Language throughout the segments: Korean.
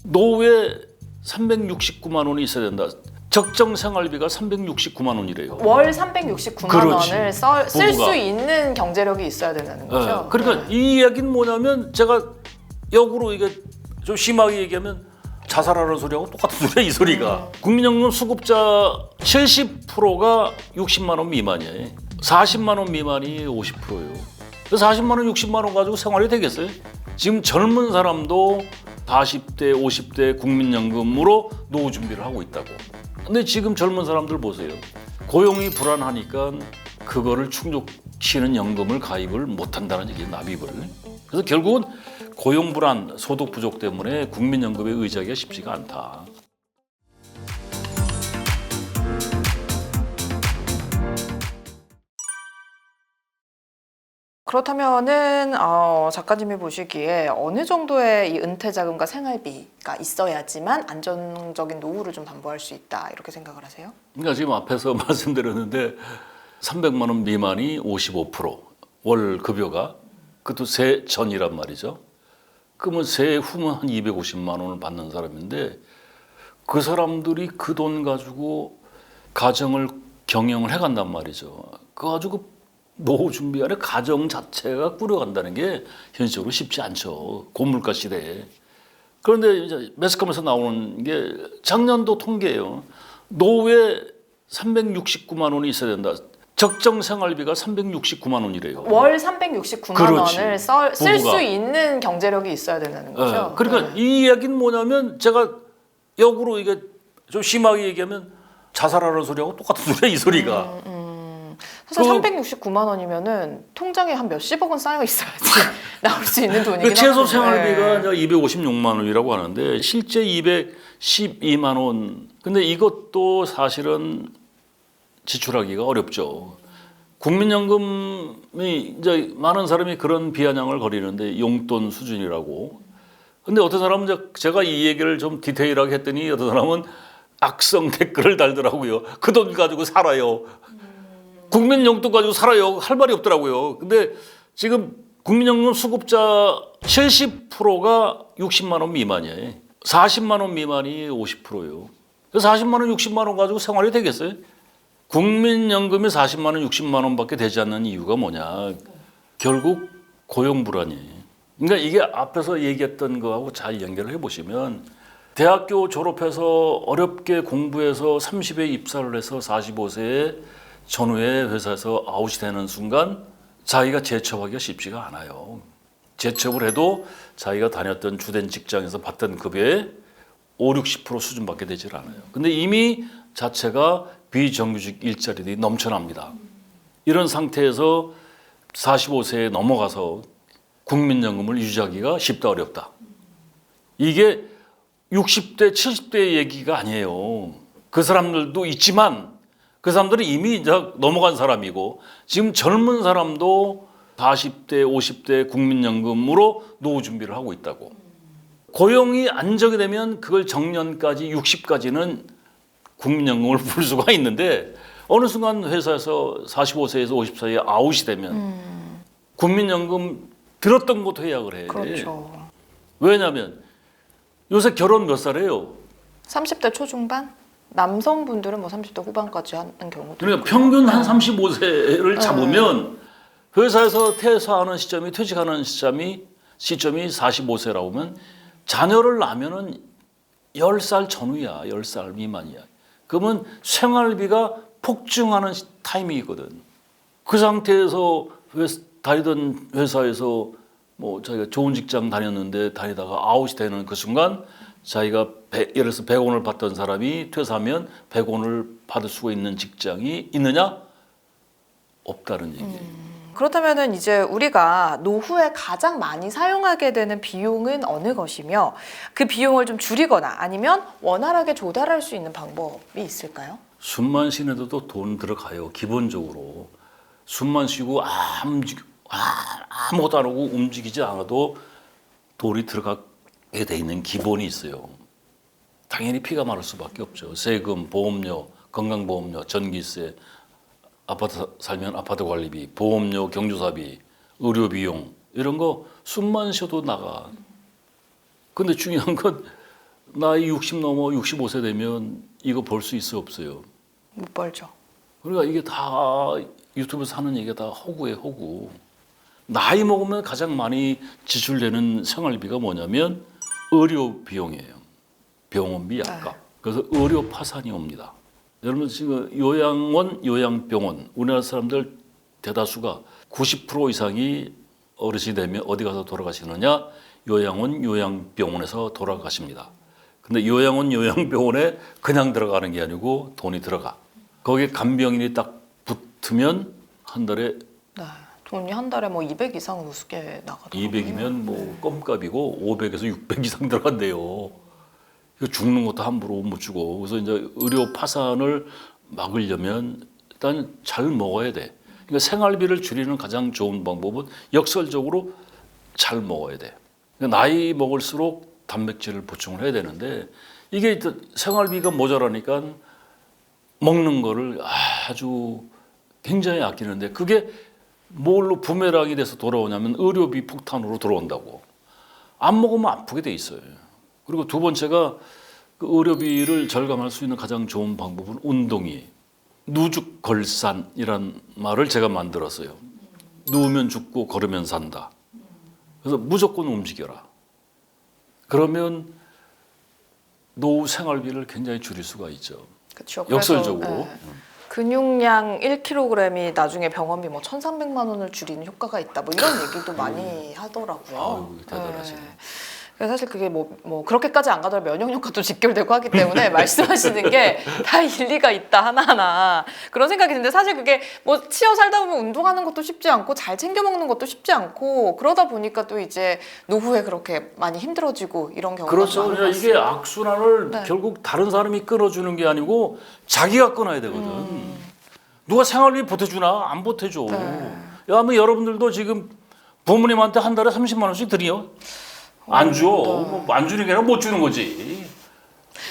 노후에 369만 원이 있어야 된다. 적정 생활비가 369만 원이래요. 월 369만 그렇지. 원을 쓸 수 부부가. 있는 경제력이 있어야 된다는 거죠. 그러니까 이 이야기는 뭐냐면 제가 역으로 이게 좀 심하게 얘기하면 자살하는 소리하고 똑같은 소리야 이 소리가. 국민연금 수급자 70%가 60만 원 미만이에요. 40만 원 미만이 50%예요. 40만 원, 60만 원 가지고 생활이 되겠어요? 지금 젊은 사람도 40대, 50대 국민연금으로 노후 준비를 하고 있다고. 근데 지금 젊은 사람들 보세요. 고용이 불안하니까 그거를 충족시키는 연금을 가입을 못한다는 얘기예요, 납입을. 그래서 결국은 고용 불안, 소득 부족 때문에 국민연금에 의지하기가 쉽지가 않다. 그렇다면은 작가님이 보시기에 어느 정도의 이 은퇴 자금과 생활비가 있어야지만 안정적인 노후를 좀 담보할 수 있다 이렇게 생각을 하세요? 그러니까 지금 앞에서 말씀드렸는데 300만 원 미만이 55%월 급여가 그것도 세 전이란 말이죠. 그러면 세 후면 한 250만 원을 받는 사람인데 그 사람들이 그 돈 가지고 가정을 경영을 해간단 말이죠. 그거 가지고 노후 준비하는 가정 자체가 꾸려간다는 게 현실적으로 쉽지 않죠. 고물가 시대에. 그런데 이제 매스컴에서 나오는 게 작년도 통계예요. 노후에 369만 원이 있어야 된다. 적정 생활비가 369만 원이래요. 월 369만 그렇지. 원을 쓸 부부가. 수 있는 경제력이 있어야 된다는 거죠. 그러니까 이 이야기는 뭐냐면 제가 역으로 이게 좀 심하게 얘기하면 자살하는 소리하고 똑같은 소리야 이 소리가. 사실 369만 원이면은 통장에 한 몇십억은 쌓여 있어야지 나올 수 있는 돈이긴 그 최소 하거든요. 생활비가 네. 256만 원이라고 하는데 실제 212만 원. 근데 이것도 사실은 지출하기가 어렵죠. 국민연금이 이제 많은 사람이 그런 비아냥을 거리는데 용돈 수준이라고. 근데 어떤 사람은 제가 이 얘기를 좀 디테일하게 했더니 어떤 사람은 악성 댓글을 달더라고요. 그 돈 가지고 살아요. 국민 용돈 가지고 살아요. 할 말이 없더라고요. 근데 지금 국민연금 수급자 70%가 60만 원 미만이에요. 40만 원 미만이 50%예요. 40만 원, 60만 원 가지고 생활이 되겠어요? 국민연금이 40만 원, 60만 원밖에 되지 않는 이유가 뭐냐? 결국 고용 불안이에요. 그러니까 이게 앞에서 얘기했던 거하고 잘 연결을 해보시면 대학교 졸업해서 어렵게 공부해서 30에 입사를 해서 45세에 전후에 회사에서 아웃이 되는 순간 자기가 재취업하기가 쉽지가 않아요. 재취업을 해도 자기가 다녔던 주된 직장에서 받던 급여의 5, 60% 수준밖에 되질 않아요. 근데 이미 자체가 비정규직 일자리들이 넘쳐납니다. 이런 상태에서 45세에 넘어가서 국민연금을 유지하기가 쉽다 어렵다. 이게 60대, 70대의 얘기가 아니에요. 그 사람들도 있지만 그 사람들은 이미 이제 넘어간 사람이고 지금 젊은 사람도 40대, 50대 국민연금으로 노후 준비를 하고 있다고. 고용이 안정이 되면 그걸 정년까지 60까지는 국민연금을 풀 수가 있는데 어느 순간 회사에서 45세에서 50세에 아웃이 되면 국민연금 들었던 것도 해약을 해. 그렇죠. 왜냐하면 요새 결혼 몇 살이에요? 30대 초중반? 남성분들은 뭐 30대 후반까지 하는 경우도 그러니까 있고요. 평균 한 35세를 잡으면 회사에서 퇴사하는 시점이 퇴직하는 시점이 45세라고 하면 자녀를 낳으면은 10살 전후야. 10살 미만이야. 그러면 생활비가 폭증하는 타이밍이거든. 그 상태에서 다니던 회사에서 뭐 자기가 좋은 직장 다녔는데 다니다가 아웃이 되는 그 순간 자기가 예를 들어서 100원을 받던 사람이 퇴사하면 100원을 받을 수가 있는 직장이 있느냐? 없다는 얘기예요. 그렇다면은 이제 우리가 노후에 가장 많이 사용하게 되는 비용은 어느 것이며 그 비용을 좀 줄이거나 아니면 원활하게 조달할 수 있는 방법이 있을까요? 숨만 쉬는데도 돈 들어가요. 기본적으로. 숨만 쉬고 아무것도 안 하고 움직이지 않아도 돈이 들어가게 돼 있는 기본이 있어요. 당연히 피가 마를 수밖에 없죠. 세금, 보험료, 건강보험료, 전기세, 아파트 살면 아파트 관리비, 보험료, 경조사비, 의료비용 이런 거 숨만 쉬어도 나가. 근데 중요한 건 나이 60 넘어 65세 되면 이거 벌 수 있어 없어요? 못 벌죠. 그러니까 이게 다 유튜브에서 하는 얘기가 다 허구예요, 허구. 나이 먹으면 가장 많이 지출되는 생활비가 뭐냐면 의료 비용이에요. 병원비, 약값. 그래서 의료 파산이 옵니다. 여러분 지금 요양원, 요양병원 우리나라 사람들 대다수가 90% 이상이 어르신이 되면 어디 가서 돌아가시느냐? 요양원, 요양병원에서 돌아가십니다. 근데 요양원, 요양병원에 그냥 들어가는 게 아니고 돈이 들어가. 거기에 간병인이 딱 붙으면 한 달에 네. 돈이 한 달에 뭐 200 이상 우습게 나가더라고요. 200이면 뭐 껌값이고 500에서 600 이상 들어간대요. 이거 죽는 것도 함부로 못 주고. 그래서 이제 의료 파산을 막으려면 일단 잘 먹어야 돼. 그러니까 생활비를 줄이는 가장 좋은 방법은 역설적으로 잘 먹어야 돼. 그러니까 나이 먹을수록 단백질을 보충을 해야 되는데 이게 생활비가 모자라니까 먹는 거를 아주 굉장히 아끼는데 그게 뭘로 부메랑이 돼서 돌아오냐면 의료비 폭탄으로 돌아온다고. 안 먹으면 아프게 돼 있어요. 그리고 두 번째가 그 의료비를 절감할 수 있는 가장 좋은 방법은 운동이에요. 누죽걸산이란 말을 제가 만들었어요. 누우면 죽고 걸으면 산다. 그래서 무조건 움직여라. 그러면 노후 생활비를 굉장히 줄일 수가 있죠. 그렇죠. 역설적으로. 근육량 1kg이 나중에 병원비 뭐 1,300만 원을 줄이는 효과가 있다. 뭐 이런 얘기도 많이 하더라고요. 아유, 대단하시네. 그래서 사실 그게 뭐 그렇게까지 안 가더라도 면역력과도 직결되고 하기 때문에 말씀하시는 게 다 일리가 있다 하나하나 그런 생각이 드는데 사실 그게 뭐 치여 살다 보면 운동하는 것도 쉽지 않고 잘 챙겨 먹는 것도 쉽지 않고 그러다 보니까 또 이제 노후에 그렇게 많이 힘들어지고 이런 경우가 그렇죠. 많은 것 그러니까 이게 같습니다. 악순환을 네. 결국 다른 사람이 끊어주는 게 아니고 자기가 끊어야 되거든. 누가 생활비 보태주나? 안 보태줘. 네. 뭐 여러분들도 지금 부모님한테 한 달에 30만 원씩 드려? 안 줘. 뭐안 주는 게 아니라 못 주는 거지.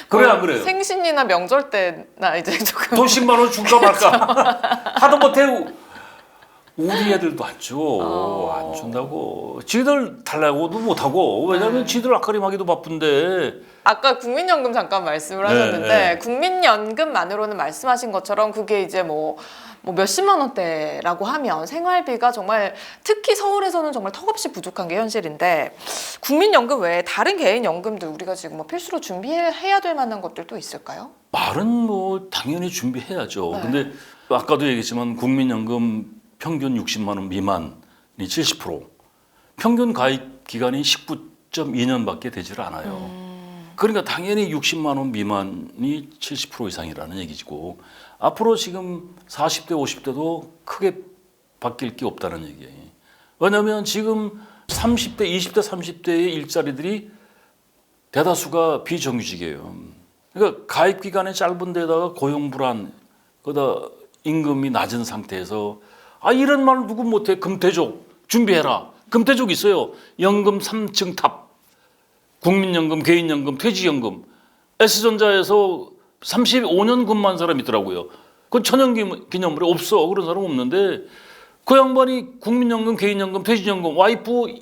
그래 안 그래요? 생신이나 명절 때나 이제 조금 돈 10만 원 줄까 말까 하도 못해. 우리 애들도 안 줘. 안 준다고. 지들 달라고도 못하고. 왜냐면 지들 앞가림하기도 바쁜데. 아까 국민연금 잠깐 말씀을 하셨는데 네. 국민연금만으로는 말씀하신 것처럼 그게 이제 뭐 몇십만 원대라고 하면 생활비가 정말 특히 서울에서는 정말 턱없이 부족한 게 현실인데 국민연금 외에 다른 개인연금들 우리가 지금 뭐 필수로 준비해야 될 만한 것들도 있을까요? 말은 뭐 당연히 준비해야죠. 네. 근데 아까도 얘기했지만 국민연금 평균 60만 원 미만이 70%, 평균 가입 기간이 19.2년밖에 되질 않아요. 그러니까 당연히 60만 원 미만이 70% 이상이라는 얘기고 앞으로 지금 40대, 50대도 크게 바뀔 게 없다는 얘기예요. 왜냐하면 지금 30대, 20대, 30대의 일자리들이 대다수가 비정규직이에요. 그러니까 가입 기간이 짧은 데다가 고용 불안, 그러다 임금이 낮은 상태에서 이런 말 누구 못해. 금태족 준비해라. 금태족 있어요. 연금 3층 탑. 국민연금, 개인연금, 퇴직연금. S전자에서 35년 근무한 사람이 있더라고요. 그건 천연기념물에 없어. 그런 사람 없는데 그 양반이 국민연금, 개인연금, 퇴직연금, 와이프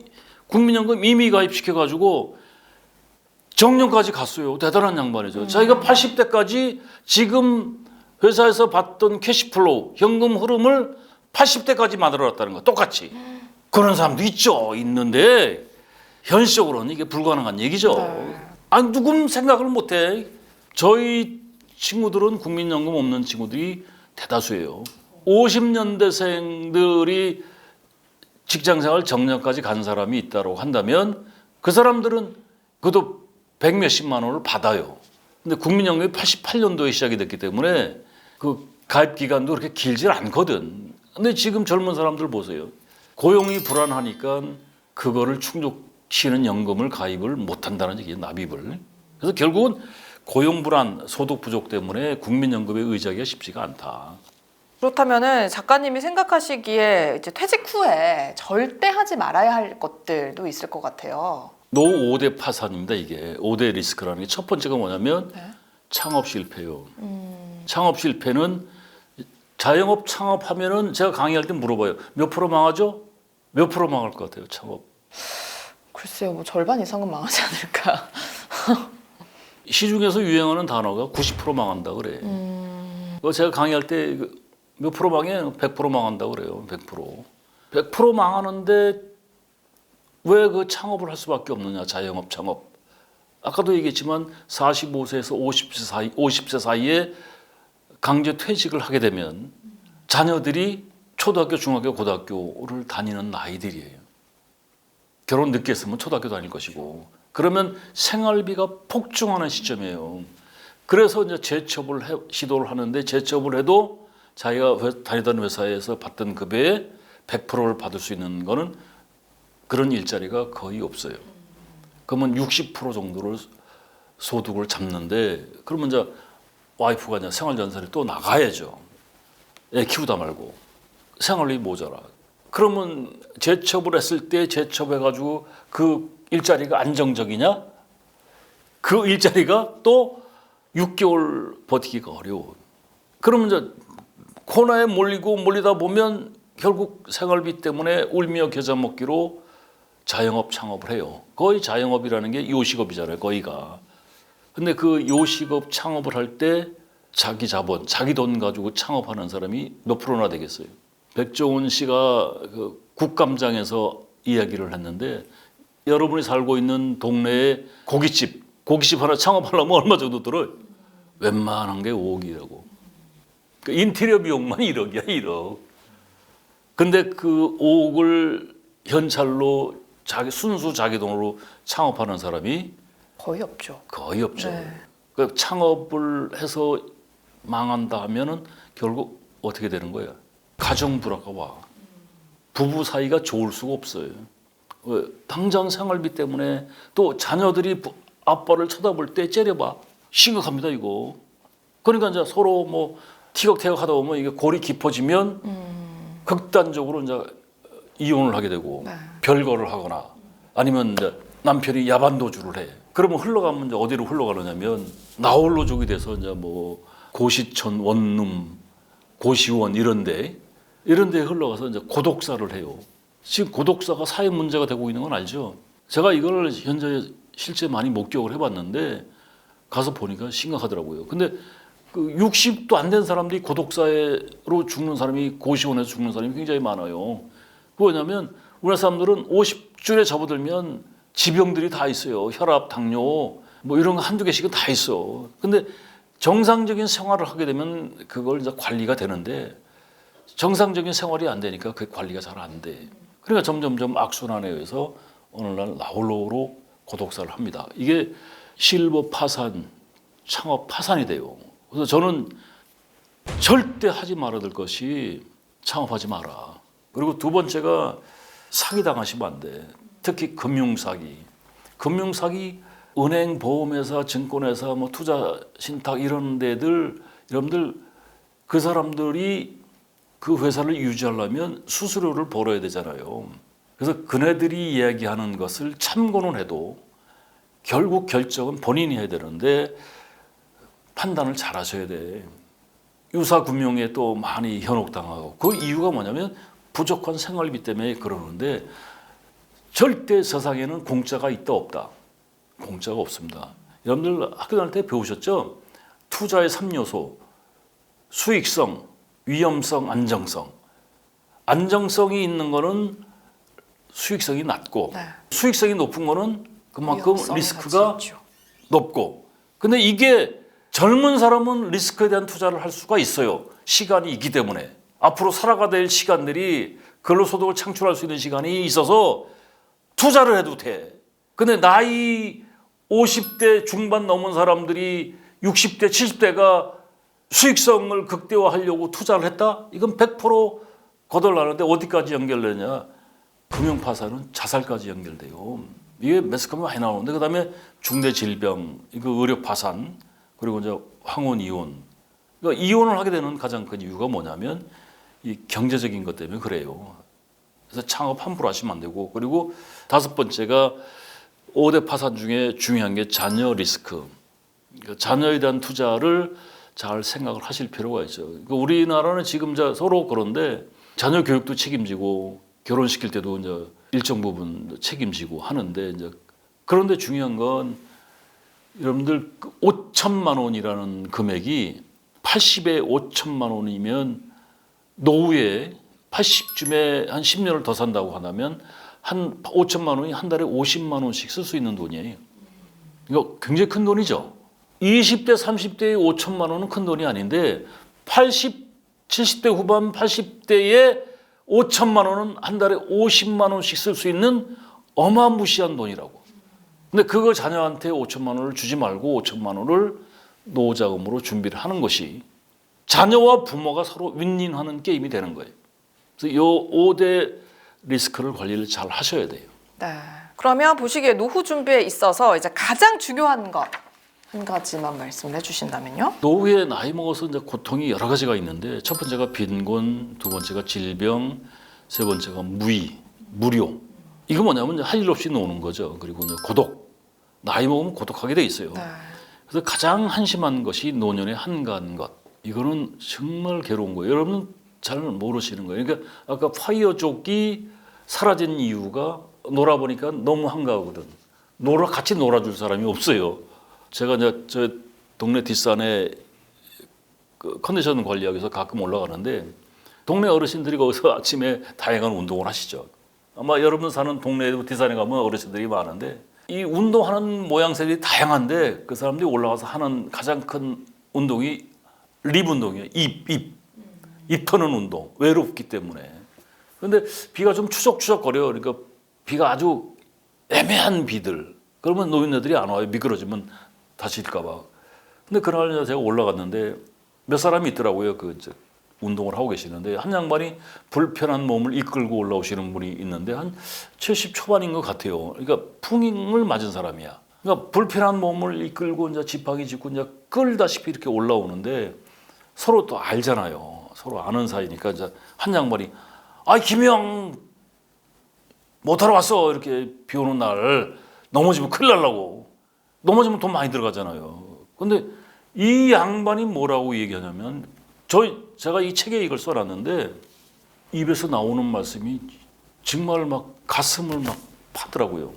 국민연금 이미 가입시켜가지고 정년까지 갔어요. 대단한 양반이죠. 자기가 80대까지 지금 회사에서 받던 캐시플로우, 현금 흐름을 80대까지 만들어놨다는 거 똑같이. 그런 사람도 있죠. 있는데 현실적으로는 이게 불가능한 얘기죠. 네. 누군 생각을 못해. 저희 친구들은 국민연금 없는 친구들이 대다수예요. 50년대생들이 직장생활 정년까지 간 사람이 있다고 한다면 그 사람들은 그것도 100몇십만 원을 받아요. 근데 국민연금이 88년도에 시작이 됐기 때문에 그 가입 기간도 그렇게 길질 않거든. 근데 지금 젊은 사람들 보세요. 고용이 불안하니까 그거를 충족시키는 연금을 가입을 못한다는 얘기예요. 납입을. 그래서 결국은 고용 불안, 소득 부족 때문에 국민연금에 의지하기가 쉽지가 않다. 그렇다면은 작가님이 생각하시기에 이제 퇴직 후에 절대 하지 말아야 할 것들도 있을 것 같아요. 노후 5대 파산입니다. 이게 5대 리스크라는 게 첫 번째가 뭐냐면 창업 실패요. 창업 실패는 자영업 창업하면은 제가 강의할 때 물어봐요. 몇 프로 망하죠? 몇 프로 망할 것 같아요, 창업? 글쎄요, 뭐 절반 이상은 망하지 않을까. 시중에서 유행하는 단어가 90% 망한다 그래. 그거 제가 강의할 때 몇 프로 망해요? 100% 망한다 그래요. 100%. 100% 망하는데 왜 그 창업을 할 수밖에 없느냐? 자영업 창업. 아까도 얘기했지만 45세에서 50세 사이에 강제 퇴직을 하게 되면 자녀들이 초등학교, 중학교, 고등학교를 다니는 나이들이에요. 결혼 늦게 했으면 초등학교 다닐 것이고 그러면 생활비가 폭증하는 시점이에요. 그래서 이제 시도를 하는데 재취업을 해도 자기가 다니던 회사에서 받던 급여의 100%를 받을 수 있는 거는 그런 일자리가 거의 없어요. 그러면 60% 정도를 소득을 잡는데 그러면 이제 와이프가 이제 생활전선에 또 나가야죠. 애 키우다 말고 생활비 모자라. 그러면 재취업을 했을 때 재취업해가지고 그 일자리가 안정적이냐? 그 일자리가 또 6개월 버티기가 어려워. 그러면 이제 코너에 몰리다 보면 결국 생활비 때문에 울며 겨자 먹기로 자영업 창업을 해요. 거의 자영업이라는 게 요식업이잖아요. 거의가. 근데 그 요식업 창업을 할 때 자기 자본, 자기 돈 가지고 창업하는 사람이 몇 프로나 되겠어요. 백종원 씨가 그 국감장에서 이야기를 했는데 여러분이 살고 있는 동네에 고깃집 하나 창업하려면 얼마 정도 들어요? 웬만한 게 5억이라고. 그 인테리어 비용만 1억이야, 1억. 근데 그 5억을 현찰로 순수 자기 돈으로 창업하는 사람이 거의 없죠. 거의 없죠. 네. 그 창업을 해서 망한다 하면은 결국 어떻게 되는 거야? 가정 불화가 와. 부부 사이가 좋을 수가 없어요. 왜? 당장 생활비 때문에 또 자녀들이 아빠를 쳐다볼 때 째려봐. 심각합니다 이거. 그러니까 이제 서로 뭐 티격태격 하다 보면 이게 골이 깊어지면 극단적으로 이제 이혼을 하게 되고 네. 별거를 하거나 아니면 이제 남편이 야반도주를 해. 그러면 흘러가면 이제 어디로 흘러가느냐면 나홀로족이 돼서 이제 뭐 고시촌, 원룸, 고시원 이런데 흘러가서 이제 고독사를 해요. 지금 고독사가 사회 문제가 되고 있는 건 알죠? 제가 이걸 현재 실제 많이 목격을 해봤는데 가서 보니까 심각하더라고요. 근데 그 60도 안 된 사람들이 고독사로 죽는 사람이 고시원에서 죽는 사람이 굉장히 많아요. 왜냐하면 우리나라 사람들은 50줄에 접어들면 지병들이 다 있어요. 혈압, 당뇨 뭐 이런 거 한두 개씩은 다 있어. 근데 정상적인 생활을 하게 되면 그걸 이제 관리가 되는데 정상적인 생활이 안 되니까 그 관리가 잘 안 돼. 그러니까 점점점 악순환에 의해서 어느 날 나홀로로 고독사를 합니다. 이게 실버 파산, 창업 파산이 돼요. 그래서 저는 절대 하지 말아야 될 것이 창업하지 마라. 그리고 두 번째가 사기 당하시면 안 돼. 특히 금융사기. 금융사기, 은행, 보험회사, 증권회사, 뭐 투자 신탁 이런 데들 여러분들 그 사람들이 그 회사를 유지하려면 수수료를 벌어야 되잖아요. 그래서 그네들이 이야기하는 것을 참고는 해도 결국 결정은 본인이 해야 되는데 판단을 잘 하셔야 돼. 유사금융에 또 많이 현혹당하고 그 이유가 뭐냐면 부족한 생활비 때문에 그러는데 절대 세상에는 공짜가 있다 없다. 공짜가 없습니다. 여러분들 학교 다닐 때 배우셨죠? 투자의 3요소. 수익성, 위험성, 안정성. 안정성이 있는 거는 수익성이 낮고 네. 수익성이 높은 거는 그만큼 위험성이 리스크가 같이 있죠. 높고. 근데 이게 젊은 사람은 리스크에 대한 투자를 할 수가 있어요. 시간이 있기 때문에. 앞으로 살아가야 될 시간들이 근로소득을 창출할 수 있는 시간이 있어서 투자를 해도 돼. 근데 나이 50대 중반 넘은 사람들이 60대, 70대가 수익성을 극대화하려고 투자를 했다? 이건 100% 거덜나는데 어디까지 연결되냐? 금융파산은 자살까지 연결돼요. 이게 매스컴에 많이 나오는데 그다음에 중대질병, 이거 의료파산, 그리고 이제 황혼 이혼. 그러니까 이혼을 하게 되는 가장 큰 이유가 뭐냐면 이 경제적인 것 때문에 그래요. 그래서 창업 함부로 하시면 안 되고 그리고 다섯 번째가 5대 파산 중에 중요한 게 자녀 리스크. 그러니까 자녀에 대한 투자를 잘 생각을 하실 필요가 있죠. 그러니까 우리나라는 지금 서로 그런데 자녀 교육도 책임지고 결혼시킬 때도 이제 일정 부분 책임지고 하는데 이제 그런데 중요한 건 여러분들 5천만 원이라는 금액이 80에 5천만 원이면 노후에 80쯤에 한 10년을 더 산다고 한다면 한 5천만 원이 한 달에 50만 원씩 쓸 수 있는 돈이에요. 이거 굉장히 큰 돈이죠. 20대, 30대에 5천만 원은 큰 돈이 아닌데 80, 70대 후반, 80대에 5천만 원은 한 달에 50만 원씩 쓸 수 있는 어마무시한 돈이라고. 근데 그거 자녀한테 5천만 원을 주지 말고 5천만 원을 노후자금으로 준비를 하는 것이 자녀와 부모가 서로 윈윈하는 게임이 되는 거예요. 그래서 이 5대 리스크를 관리를 잘 하셔야 돼요. 네. 그러면 보시기에 노후 준비에 있어서 이제 가장 중요한 것 한 가지만 말씀을 해주신다면요? 노후에 나이 먹어서 이제 고통이 여러 가지가 있는데 첫 번째가 빈곤, 두 번째가 질병, 세 번째가 무료. 이거 뭐냐면 할 일 없이 노는 거죠. 그리고 이제 고독. 나이 먹으면 고독하게 돼 있어요. 네. 그래서 가장 한심한 것이 노년의 한가한 것. 이거는 정말 괴로운 거예요. 여러분 잘 모르시는 거예요. 그러니까 아까 파이어족이 사라진 이유가 놀아보니까 너무 한가하거든. 같이 놀아줄 사람이 없어요. 제가 이제 저 동네 뒷산에 그 컨디션 관리하기 위해서 가끔 올라가는데 동네 어르신들이 거기서 아침에 다양한 운동을 하시죠. 아마 여러분 사는 동네 뒷산에 가면 어르신들이 많은데 이 운동하는 모양새들이 다양한데 그 사람들이 올라가서 하는 가장 큰 운동이 립 운동이에요. 입 터는 운동. 외롭기 때문에. 그런데 비가 좀 추적추적거려요. 그러니까 비가 아주 애매한 비들. 그러면 노인네들이 안 와요. 미끄러지면 다칠까 봐. 근데 그날 제가 올라갔는데 몇 사람이 있더라고요. 운동을 하고 계시는데 한 양반이 불편한 몸을 이끌고 올라오시는 분이 있는데 한 70 초반인 것 같아요. 그러니까 풍임을 맞은 사람이야. 그러니까 불편한 몸을 이끌고 이제 지팡이 짚고 이제 끌다시피 이렇게 올라오는데 서로 또 알잖아요. 서로 아는 사이니까 이제 한 양반이 김영 못하러 왔어. 이렇게 비 오는 날 넘어지면 큰일 날라고. 넘어지면 돈 많이 들어가잖아요. 근데 이 양반이 뭐라고 얘기하냐면 제가 이 책에 이걸 써놨는데 입에서 나오는 말씀이 정말 막 가슴을 막 파더라고요.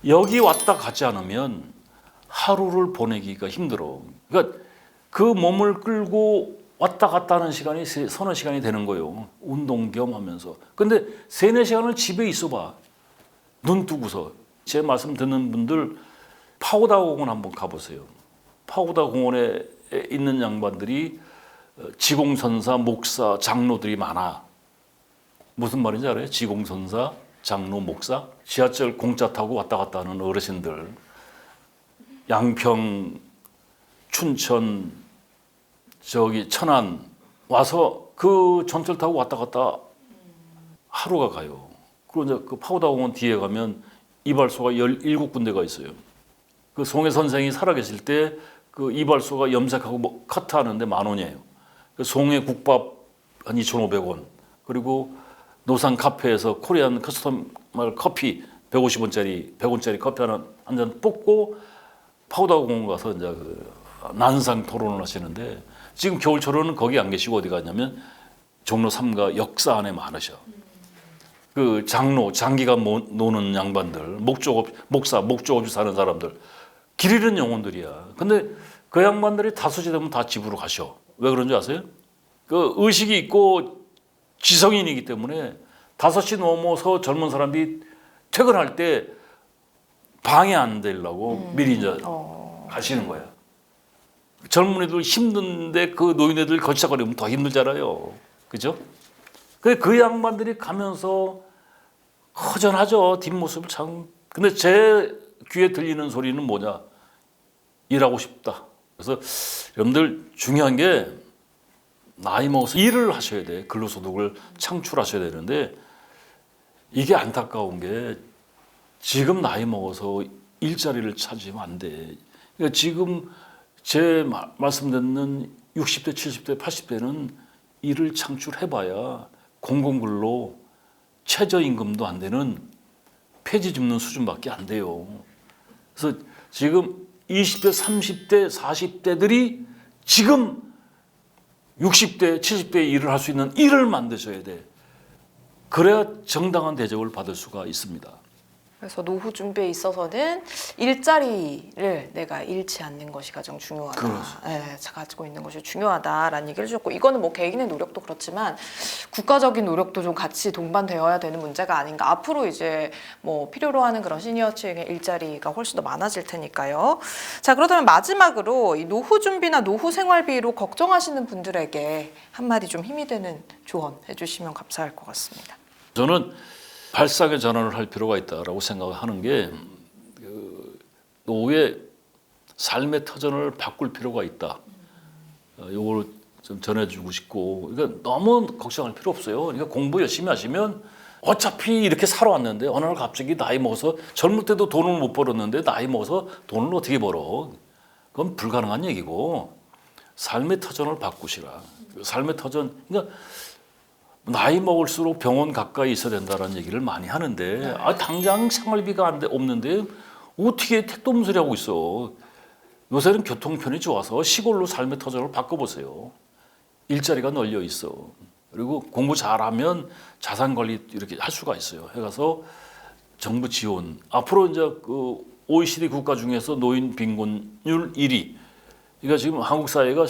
여기 왔다 가지 않으면 하루를 보내기가 힘들어. 그러니까 그 몸을 끌고 왔다 갔다 하는 시간이 서너 시간이 되는 거예요. 운동 겸 하면서. 근데 3-4시간을 집에 있어 봐. 눈 뜨고서. 제 말씀 듣는 분들 파고다 공원 한번 가보세요. 파고다 공원에 있는 양반들이 지공선사, 목사, 장로들이 많아. 무슨 말인지 알아요? 지공선사, 장로, 목사. 지하철 공짜 타고 왔다 갔다 하는 어르신들. 양평, 춘천, 천안 와서 그 전철 타고 왔다 갔다 하루가 가요. 그리고 이제 그 파고다 공원 뒤에 가면 이발소가 17군데가 있어요. 그 송해 선생이 살아계실 때 그 이발소가 염색하고 커트하는데 10,000원이에요. 그 송해 국밥 한 2,500원. 그리고 노상 카페에서 코리안 커스터멀 커피 150원짜리 커피 한 잔 뽑고 파고다 공원 가서 이제 난상 토론을 하시는데 지금 겨울철에는 거기 안 계시고 어디 갔냐면 종로 3가 역사 안에 많으셔. 그 장로, 장기간 노는 양반들, 목사, 목적 없이 사는 사람들, 길 잃은 영혼들이야. 근데 그 양반들이 5시 되면 다 집으로 가셔. 왜 그런지 아세요? 그 의식이 있고 지성인이기 때문에 5시 넘어서 젊은 사람들이 퇴근할 때 방해 안 되려고 미리 이제 가시는 거야. 젊은이들 힘든데 그 노인네들 거치거리면 더 힘들잖아요. 그죠? 그 양반들이 가면서 허전하죠. 뒷모습을 참. 근데 제 귀에 들리는 소리는 뭐냐? 일하고 싶다. 그래서 여러분들 중요한 게 나이 먹어서 일을 하셔야 돼. 근로소득을 창출하셔야 되는데 이게 안타까운 게 지금 나이 먹어서 일자리를 찾으면 안 돼. 그러니까 지금 제 말씀 듣는 60대, 70대, 80대는 일을 창출해봐야 공공근로 최저임금도 안 되는 폐지 줍는 수준밖에 안 돼요. 그래서 지금 20대, 30대, 40대들이 지금 60대, 70대 일을 할 수 있는 일을 만드셔야 돼. 그래야 정당한 대접을 받을 수가 있습니다. 그래서 노후 준비에 있어서는 일자리를 내가 잃지 않는 것이 가장 중요하다. 그렇죠. 네, 가지고 있는 것이 중요하다라는 얘기를 해주셨고, 이거는 뭐 개인의 노력도 그렇지만 국가적인 노력도 좀 같이 동반되어야 되는 문제가 아닌가. 앞으로 이제 뭐 필요로 하는 그런 시니어층의 일자리가 훨씬 더 많아질 테니까요. 자, 그렇다면 마지막으로 이 노후 준비나 노후 생활비로 걱정하시는 분들에게 한마디 좀 힘이 되는 조언 해주시면 감사할 것 같습니다. 저는 발상의 전환을 할 필요가 있다라고 생각하는 게 노후의 삶의 터전을 바꿀 필요가 있다. 이걸 좀 전해주고 싶고, 그러니까 너무 걱정할 필요 없어요. 그러니까 공부 열심히 하시면 어차피 이렇게 살아왔는데 어느 날 갑자기 나이 먹어서 젊을 때도 돈을 못 벌었는데 나이 먹어서 돈을 어떻게 벌어? 그건 불가능한 얘기고 삶의 터전을 바꾸시라. 삶의 터전, 그러니까 나이 먹을수록 병원 가까이 있어야 된다는 얘기를 많이 하는데 당장 생활비가 없는데 어떻게 택도 없는 소리 하고 있어. 요새는 교통편이 좋아서 시골로 삶의 터전을 바꿔보세요. 일자리가 널려 있어. 그리고 공부 잘하면 자산 관리 이렇게 할 수가 있어요. 해가서 정부 지원. 앞으로 이제 그 OECD 국가 중에서 노인 빈곤율 1위. 그러니까 지금 한국 사회가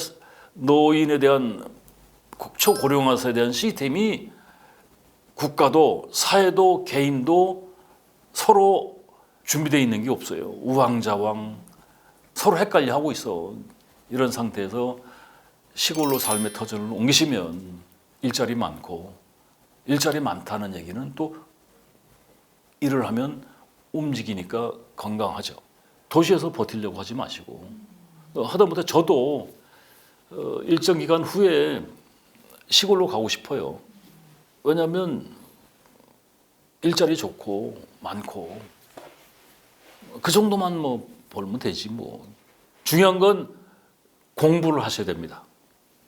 노인에 대한 초고령화에 대한 시스템이 국가도 사회도 개인도 서로 준비되어 있는 게 없어요. 우왕좌왕 서로 헷갈려 하고 있어. 이런 상태에서 시골로 삶의 터전을 옮기시면 일자리 많고, 일자리 많다는 얘기는 또 일을 하면 움직이니까 건강하죠. 도시에서 버티려고 하지 마시고, 하다못해 저도 일정 기간 후에 시골로 가고 싶어요. 왜냐하면 일자리 좋고 많고 그 정도만 뭐 벌면 되지 뭐. 중요한 건 공부를 하셔야 됩니다.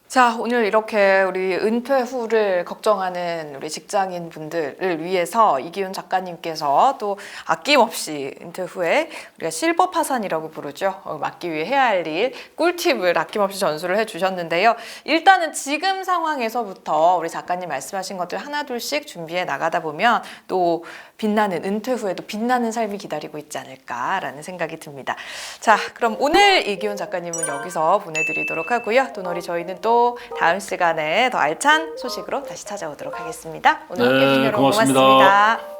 자, 오늘 이렇게 우리 은퇴 후를 걱정하는 우리 직장인 분들을 위해서 이기훈 작가님께서 또 아낌없이 은퇴 후에 우리가 실버 파산이라고 부르죠. 막기 위해 해야 할 일, 꿀팁을 아낌없이 전수를 해주셨는데요. 일단은 지금 상황에서부터 우리 작가님 말씀하신 것들 하나둘씩 준비해 나가다 보면 또 빛나는 은퇴 후에도 빛나는 삶이 기다리고 있지 않을까라는 생각이 듭니다. 자, 그럼 오늘 이기훈 작가님은 여기서 보내드리도록 하고요. 도너리 저희는 또 다음 시간에 더 알찬 소식으로 다시 찾아오도록 하겠습니다. 오늘 함께 해주신 여러분 고맙습니다. 고맙습니다.